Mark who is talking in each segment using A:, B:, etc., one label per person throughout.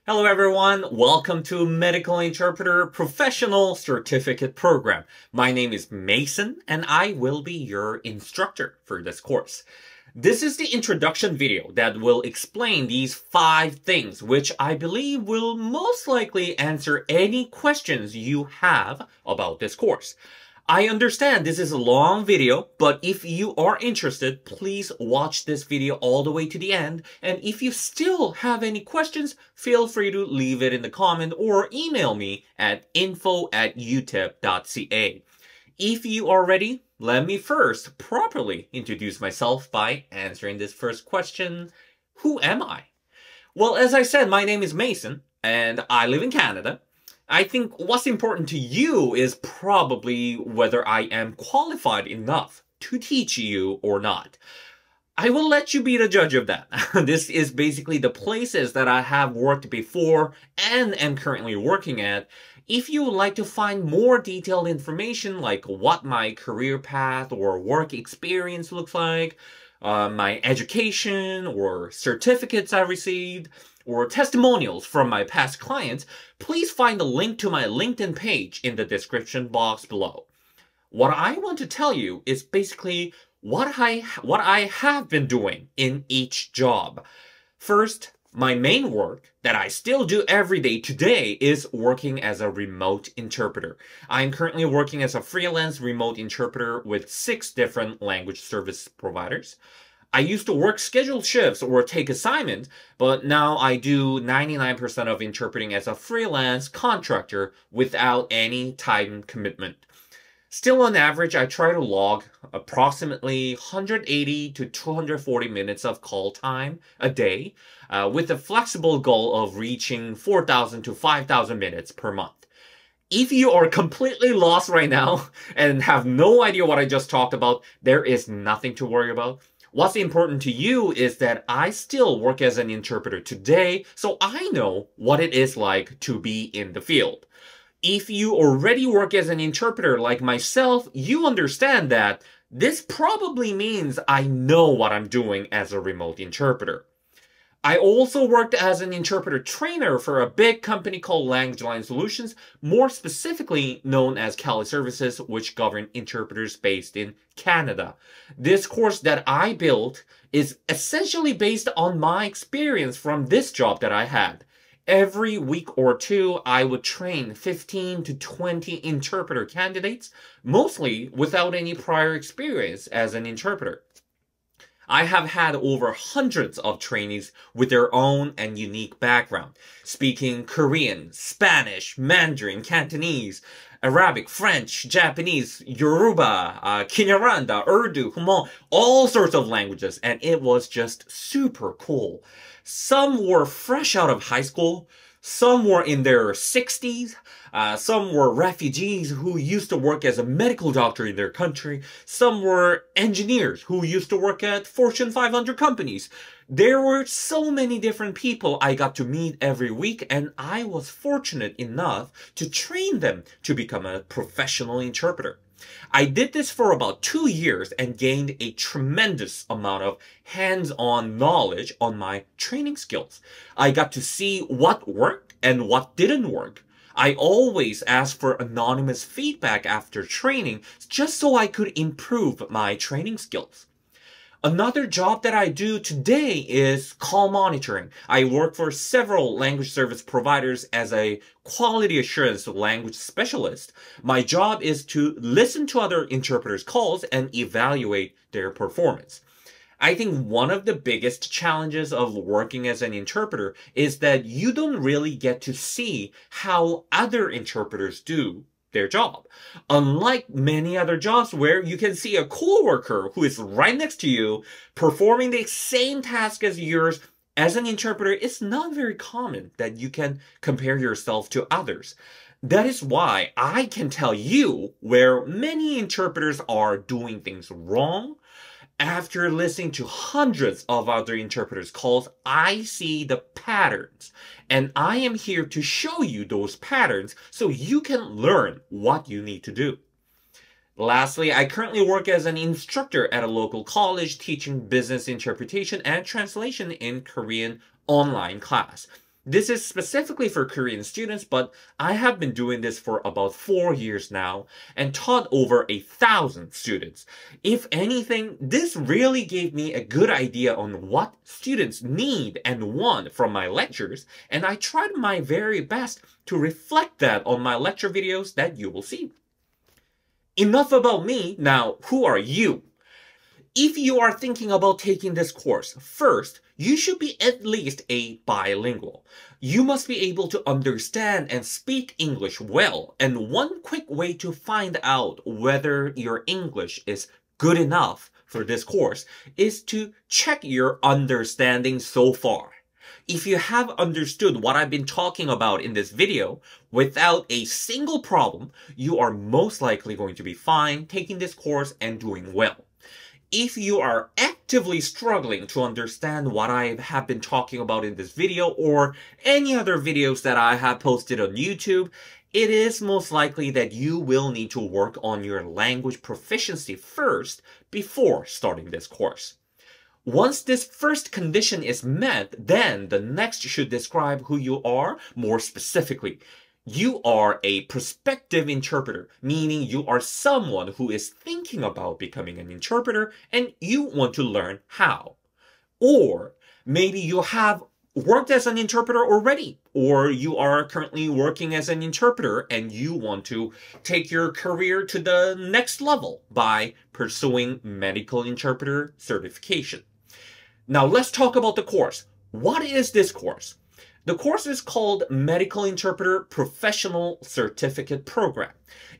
A: Hello everyone, welcome to Medical Interpreter Professional Certificate Program. My name is Mason and I will be your instructor for this course. This is the introduction video that will explain these 5 things which I believe will most likely answer any questions you have about this course. I understand this is a long video, but if you are interested, please watch this video all the way to the end. And if you still have any questions, feel free to leave it in the comment or email me at info@utep.ca. If you are ready, let me first properly introduce myself by answering this first question. Who am I? Well, as I said, my name is Mason and I live in Canada. I think what's important to you is probably whether I am qualified enough to teach you or not. I will let you be the judge of that. This is basically the places that I have worked before and am currently working at. If you would like to find more detailed information like what my career path or work experience looks like, my education or certificates I received, or testimonials from my past clients, please find the link to my LinkedIn page in the description box below. What I want to tell you is basically what I have been doing in each job. First, my main work that I still do every day today is working as a remote interpreter. I'm currently working as a freelance remote interpreter with 6 different language service providers. I used to work scheduled shifts or take assignments, but now I do 99% of interpreting as a freelance contractor without any time commitment. Still, on average, I try to log approximately 180 to 240 minutes of call time a day, with a flexible goal of reaching 4,000 to 5,000 minutes per month. If you are completely lost right now and have no idea what I just talked about, there is nothing to worry about. What's important to you is that I still work as an interpreter today, so I know what it is like to be in the field. If you already work as an interpreter like myself, you understand that this probably means I know what I'm doing as a remote interpreter. I also worked as an interpreter trainer for a big company called LanguageLine Solutions, more specifically known as Cali Services, which govern interpreters based in Canada. This course that I built is essentially based on my experience from this job that I had. Every week or two, I would train 15 to 20 interpreter candidates, mostly without any prior experience as an interpreter. I have had over hundreds of trainees with their own and unique background, speaking Korean, Spanish, Mandarin, Cantonese, Arabic, French, Japanese, Yoruba, Kinyarwanda, Urdu, Hmong, all sorts of languages, and it was just super cool. Some were fresh out of high school, some were in their 60s, some were refugees who used to work as a medical doctor in their country, some were engineers who used to work at Fortune 500 companies. There were so many different people I got to meet every week, and I was fortunate enough to train them to become a professional interpreter. I did this for about 2 years and gained a tremendous amount of hands-on knowledge on my training skills. I got to see what worked and what didn't work. I always asked for anonymous feedback after training just so I could improve my training skills. Another job that I do today is call monitoring. I work for several language service providers as a quality assurance language specialist. My job is to listen to other interpreters' calls and evaluate their performance. I think one of the biggest challenges of working as an interpreter is that you don't really get to see how other interpreters do their job. Unlike many other jobs where you can see a coworker who is right next to you performing the same task as yours, as an interpreter, it's not very common that you can compare yourself to others. That is why I can tell you where many interpreters are doing things wrong. After listening to hundreds of other interpreters' calls, I see the patterns, and I am here to show you those patterns so you can learn what you need to do. Lastly, I currently work as an instructor at a local college teaching business interpretation and translation in Korean online class. This is specifically for Korean students, but I have been doing this for about 4 years now and taught over 1,000 students. If anything, this really gave me a good idea on what students need and want from my lectures, and I tried my very best to reflect that on my lecture videos that you will see. Enough about me. Now, who are you? If you are thinking about taking this course, first, you should be at least a bilingual. You must be able to understand and speak English well, and one quick way to find out whether your English is good enough for this course is to check your understanding so far. If you have understood what I've been talking about in this video without a single problem, you are most likely going to be fine taking this course and doing well. If you are actively struggling to understand what I have been talking about in this video or any other videos that I have posted on YouTube, it is most likely that you will need to work on your language proficiency first before starting this course. Once this first condition is met, then the next should describe who you are more specifically. You are a prospective interpreter, meaning you are someone who is thinking about becoming an interpreter and you want to learn how. Or maybe you have worked as an interpreter already, or you are currently working as an interpreter and you want to take your career to the next level by pursuing medical interpreter certification. Now let's talk about the course. What is this course? The course is called Medical Interpreter Professional Certificate Program.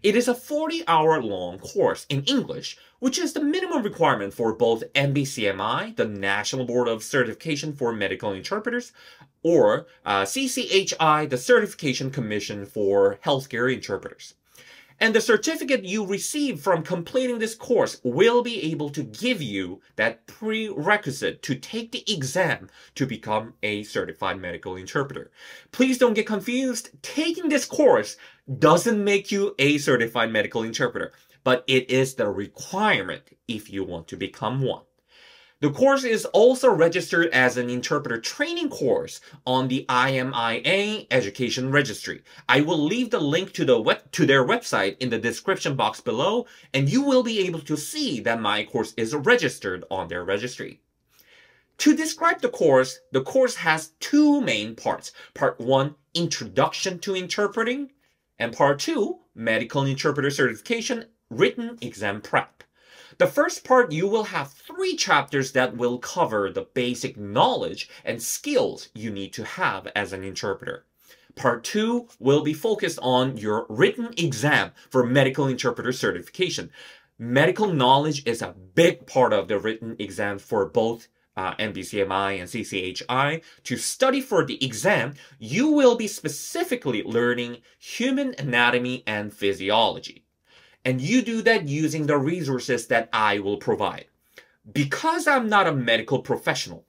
A: It is a 40-hour-long course in English, which is the minimum requirement for both MBCMI, the National Board of Certification for Medical Interpreters, or CCHI, the Certification Commission for Healthcare Interpreters. And the certificate you receive from completing this course will be able to give you that prerequisite to take the exam to become a certified medical interpreter. Please don't get confused. Taking this course doesn't make you a certified medical interpreter, but it is the requirement if you want to become one. The course is also registered as an interpreter training course on the IMIA Education Registry. I will leave the link to their website in the description box below, and you will be able to see that my course is registered on their registry. To describe the course has two main parts. Part 1, Introduction to Interpreting, and Part 2, Medical Interpreter Certification, Written Exam Prep. The first part, you will have 3 chapters that will cover the basic knowledge and skills you need to have as an interpreter. Part 2 will be focused on your written exam for medical interpreter certification. Medical knowledge is a big part of the written exam for both MBCMI and CCHI. To study for the exam, you will be specifically learning human anatomy and physiology. And you do that using the resources that I will provide. Because I'm not a medical professional,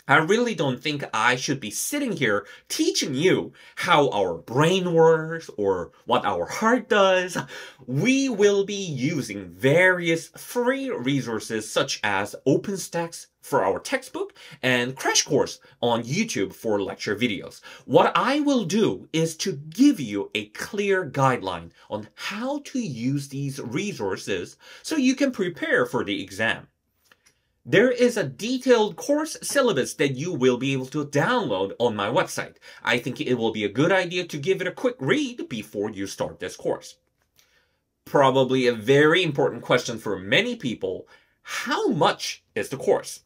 A: I really don't think I should be sitting here teaching you how our brain works or what our heart does. We will be using various free resources such as OpenStax for our textbook and Crash Course on YouTube for lecture videos. What I will do is to give you a clear guideline on how to use these resources so you can prepare for the exam. There is a detailed course syllabus that you will be able to download on my website. I think it will be a good idea to give it a quick read before you start this course. Probably a very important question for many people: how much is the course?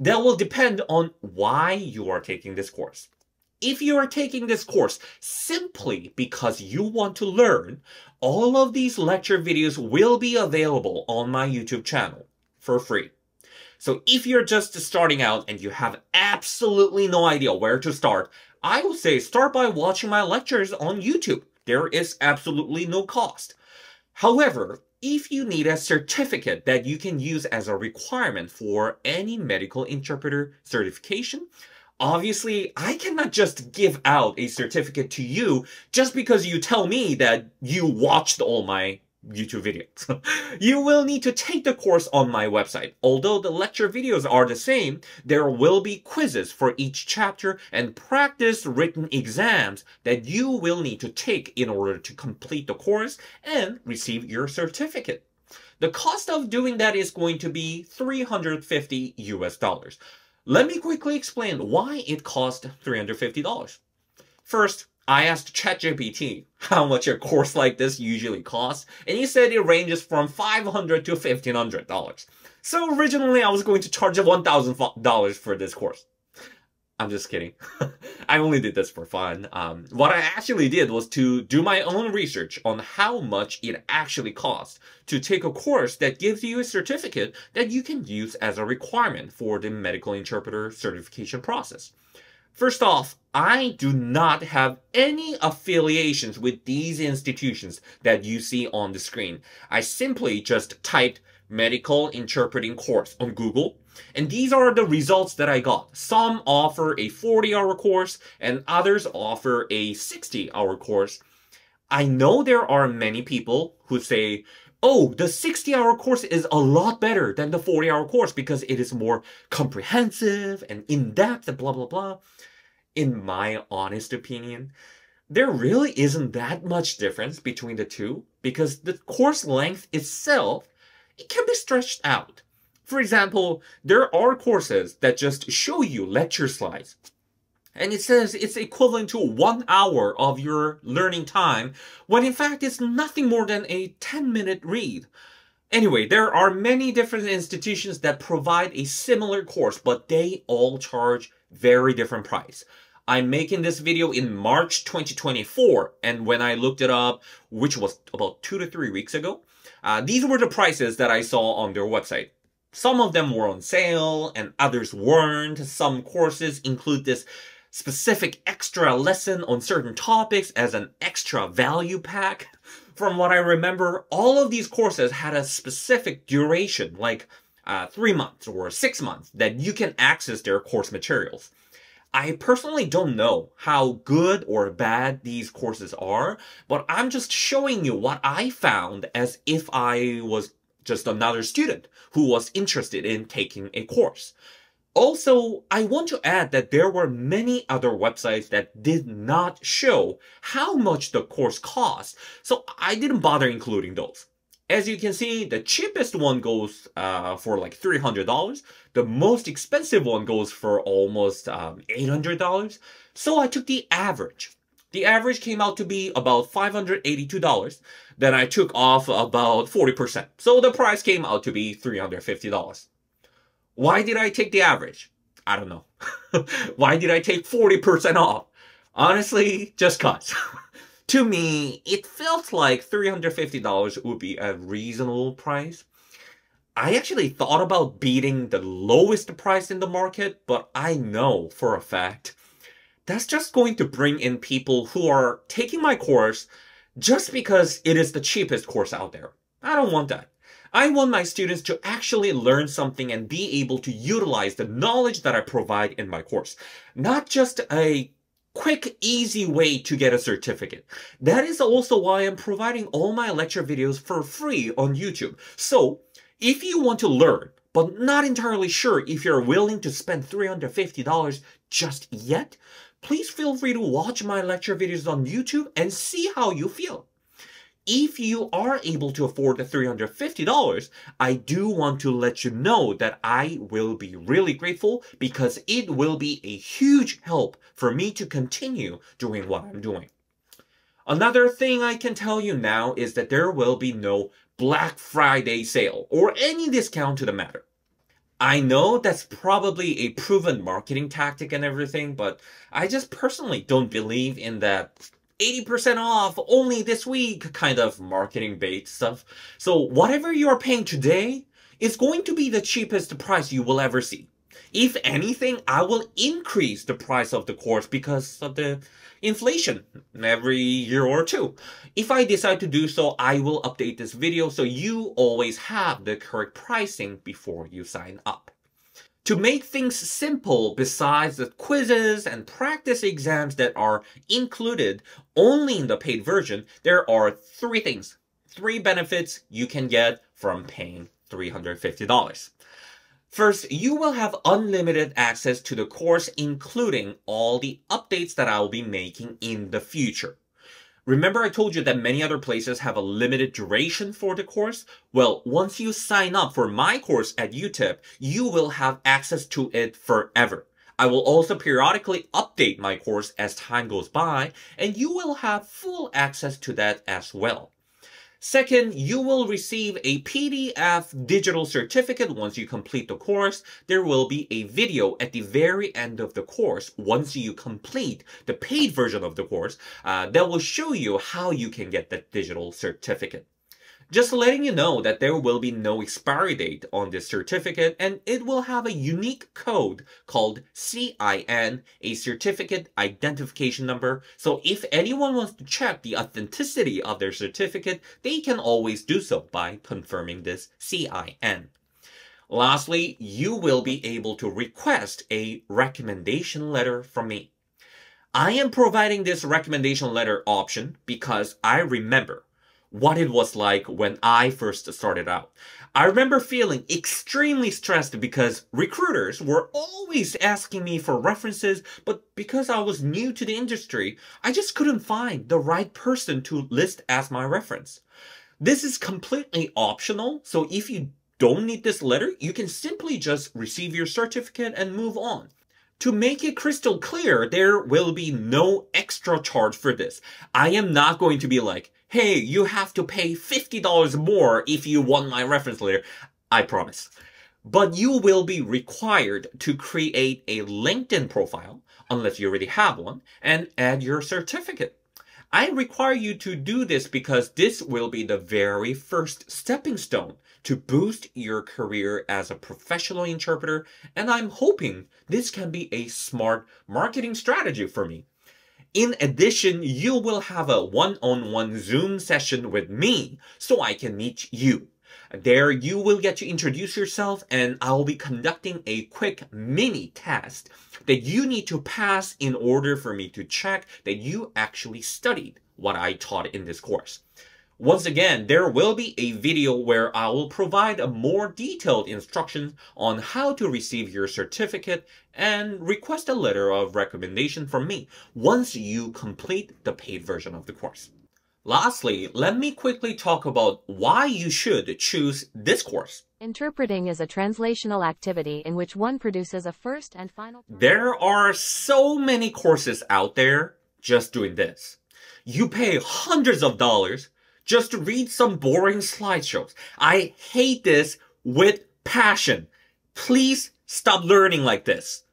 A: That will depend on why you are taking this course. If you are taking this course simply because you want to learn, all of these lecture videos will be available on my YouTube channel for free. So if you're just starting out and you have absolutely no idea where to start, I would say start by watching my lectures on YouTube. There is absolutely no cost. However, if you need a certificate that you can use as a requirement for any medical interpreter certification, obviously I cannot just give out a certificate to you just because you tell me that you watched all my YouTube videos. You will need to take the course on my website. Although the lecture videos are the same, there will be quizzes for each chapter and practice written exams that you will need to take in order to complete the course and receive your certificate. The cost of doing that is going to be $350 US. Let me quickly explain why it cost $350. First, I asked ChatGPT how much a course like this usually costs, and he said it ranges from $500 to $1,500. So originally I was going to charge $1,000 for this course. I'm just kidding. I only did this for fun. What I actually did was to do my own research on how much it actually costs to take a course that gives you a certificate that you can use as a requirement for the medical interpreter certification process. First off, I do not have any affiliations with these institutions that you see on the screen. I simply just typed medical interpreting course on Google, and these are the results that I got. Some offer a 40-hour course, and others offer a 60-hour course. I know there are many people who say, oh, the 60-hour course is a lot better than the 40-hour course because it is more comprehensive and in-depth and blah, blah, blah. In my honest opinion, there really isn't that much difference between the two because the course length itself, it can be stretched out. For example, there are courses that just show you lecture slides, and it says it's equivalent to 1 hour of your learning time, when in fact it's nothing more than a 10-minute read. Anyway, there are many different institutions that provide a similar course, but they all charge very different price. I'm making this video in March 2024, and when I looked it up, which was about 2 to 3 weeks ago, these were the prices that I saw on their website. Some of them were on sale, and others weren't. Some courses include this specific extra lesson on certain topics as an extra value pack. From what I remember, all of these courses had a specific duration, like 3 months or 6 months, that you can access their course materials. I personally don't know how good or bad these courses are, but I'm just showing you what I found as if I was just another student who was interested in taking a course. Also, I want to add that there were many other websites that did not show how much the course costs, so I didn't bother including those. As you can see, the cheapest one goes for like $300. The most expensive one goes for almost $800. So I took the average. The average came out to be about $582. Then I took off about 40%. So the price came out to be $350. Why did I take the average? I don't know. Why did I take 40% off? Honestly, just cause. To me, it felt like $350 would be a reasonable price. I actually thought about beating the lowest price in the market, but I know for a fact that's just going to bring in people who are taking my course just because it is the cheapest course out there. I don't want that. I want my students to actually learn something and be able to utilize the knowledge that I provide in my course. Not just a quick, easy way to get a certificate. That is also why I'm providing all my lecture videos for free on YouTube. So, if you want to learn, but not entirely sure if you're willing to spend $350 just yet, please feel free to watch my lecture videos on YouTube and see how you feel. If you are able to afford the $350, I do want to let you know that I will be really grateful because it will be a huge help for me to continue doing what I'm doing. Another thing I can tell you now is that there will be no Black Friday sale or any discount to the matter. I know that's probably a proven marketing tactic and everything, but I just personally don't believe in that 80% off only this week kind of marketing bait stuff. So whatever you're paying today is going to be the cheapest price you will ever see. If anything, I will increase the price of the course because of the inflation every year or two. If I decide to do so, I will update this video so you always have the correct pricing before you sign up. To make things simple, besides the quizzes and practice exams that are included only in the paid version, there are 3 things. 3 benefits you can get from paying $350. First, you will have unlimited access to the course, including all the updates that I will be making in the future. Remember I told you that many other places have a limited duration for the course? Well, once you sign up for my course at UTIP, you will have access to it forever. I will also periodically update my course as time goes by, and you will have full access to that as well. Second, you will receive a PDF digital certificate once you complete the course. There will be a video at the very end of the course once you complete the paid version of the course that will show you how you can get that digital certificate. Just letting you know that there will be no expiry date on this certificate, and it will have a unique code called CIN, a certificate identification number. So if anyone wants to check the authenticity of their certificate, they can always do so by confirming this CIN. Lastly, you will be able to request a recommendation letter from me. I am providing this recommendation letter option because I remember what it was like when I first started out. I remember feeling extremely stressed because recruiters were always asking me for references, but because I was new to the industry, I just couldn't find the right person to list as my reference. This is completely optional, so if you don't need this letter, you can simply just receive your certificate and move on. To make it crystal clear, there will be no extra charge for this. I am not going to be like, hey, you have to pay $50 more if you want my reference letter. I promise. But you will be required to create a LinkedIn profile, unless you already have one, and add your certificate. I require you to do this because this will be the very first stepping stone to boost your career as a professional interpreter, and I'm hoping this can be a smart marketing strategy for me. In addition, you will have a one-on-one Zoom session with me so I can meet you. There you will get to introduce yourself, and I'll be conducting a quick mini test that you need to pass in order for me to check that you actually studied what I taught in this course. Once again, there will be a video where I will provide a more detailed instructions on how to receive your certificate and request a letter of recommendation from me once you complete the paid version of the course. Lastly, let me quickly talk about why you should choose this course.
B: Interpreting is a translational activity in which one produces a first and final.
A: There are so many courses out there just doing this. You pay hundreds of dollars just to read some boring slideshows. I hate this with passion. Please stop learning like this.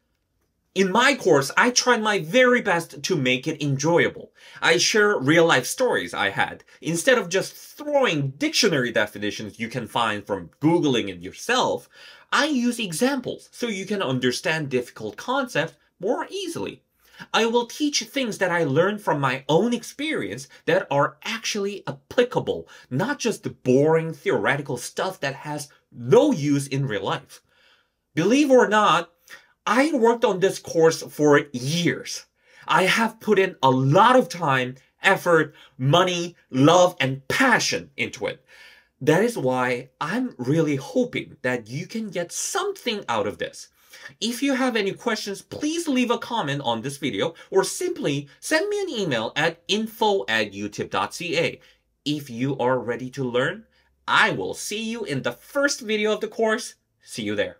A: In my course, I tried my very best to make it enjoyable. I share real-life stories I had. Instead of just throwing dictionary definitions you can find from Googling it yourself, I use examples so you can understand difficult concepts more easily. I will teach things that I learned from my own experience that are actually applicable, not just the boring theoretical stuff that has no use in real life. Believe or not, I worked on this course for years. I have put in a lot of time, effort, money, love, and passion into it. That is why I'm really hoping that you can get something out of this. If you have any questions, please leave a comment on this video or simply send me an email at info@utip.ca. If you are ready to learn, I will see you in the first video of the course. See you there.